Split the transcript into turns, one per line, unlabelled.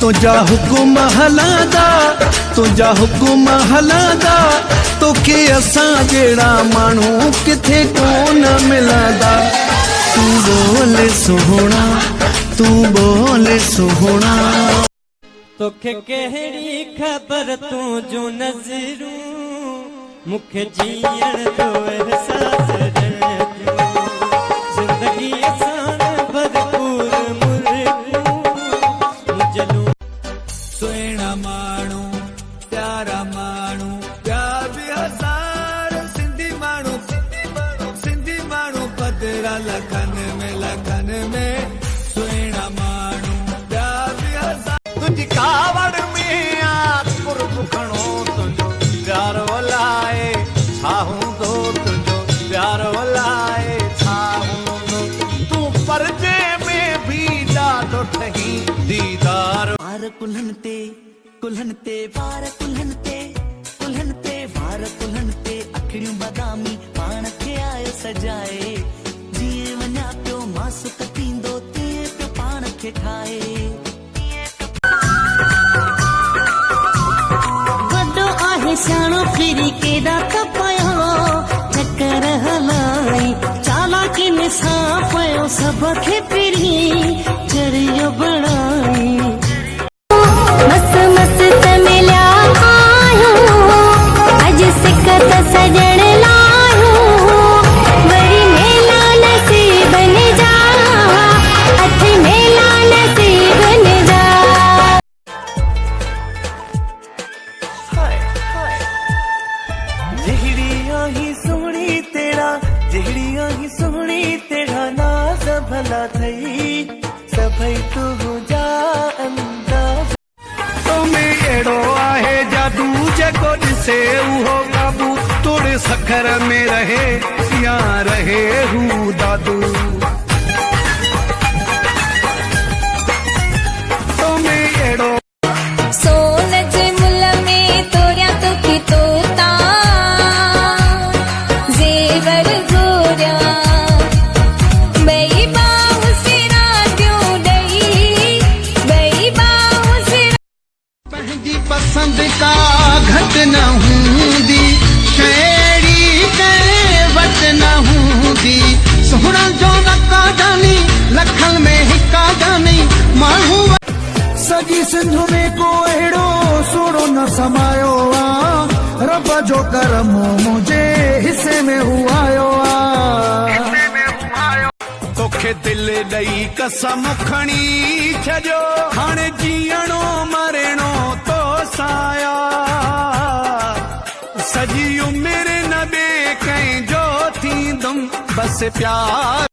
तुझा हुकुम हलादा तुझा हुकुम हलादा तोखे असां जहिड़ा माण्हू किथे कोन मिलंदा। तू बोले सोहणा तू बोले सोहणा
तोखे कहिड़ी ख़बर तूं जो नज़रूं मूंखे जीअण जो एहसास ज़िंदगी सां भरपूर मुरझलूं
सुहिणा माण्हू प्यारा माण्हू प्यार बि हज़ार सिंधी माण्हू पधरा लखनि में सुहिणा माण्हू प्यार बि हज़ार तुंहिंजी कावड़ में कुर्ब खणो तुंहिंजो प्यार वलाए छा हूंदो तुंहिंजो प्यार वलाए छा हूंदो तूं परजे में बि ॾाढो ठही दीदार
वार कुल्हनि ते वार कुल्हनि ते वार कुल्हनि ते अखियूं बादामी पाण खे आयो सजाए जीअं वञा पियो मासुक थींदो तीअं पियो पाण खे ठाहे वॾो आहे सियाणो फिरी केॾा तपायो चकर हलाई चालाकियुनि सां पियो सभ खे फिरी चरियो बणाई मस्त मस्त मिलिया आहियूं अॼु सिक त सजण लाहियूं वरी मेला नसीबनि जा हथ मेला नसीबनि जा जहिड़ी आही सोहणी तेरा नाज़ भला थई सभई तू जा अंदाज़
में अहिड़ो आहे जादू जेको ॾिसे उहो काबू तोड़े सखर में रहे या रहे हू दादू तो में अहिड़ो
सोन जे मुल में तोड़िया तोखे तोता ज़ेवर घोरिया ॿई बाहूं सिरा ॾियूं ॾेई ॿई बाहूं सिरा
पंहिंजी पसंद का घट न हूंदी कहिड़ी कंहिं वटि न हूंदी सोहणा जो न काढानी लखनि में हिका जानी माण्हू
सॼी सिंध में को अहिड़ो सोड़ो न समायो आ रब जो करम मुंहिंजे हिसे में हू आयो आ
तोखे दिल ॾेई कसम खणी छॾियो हाणे जीअणो मरणो तो साया सॼी उमिरि न ॿिए कंहिंजो थींदुमि बसि प्यार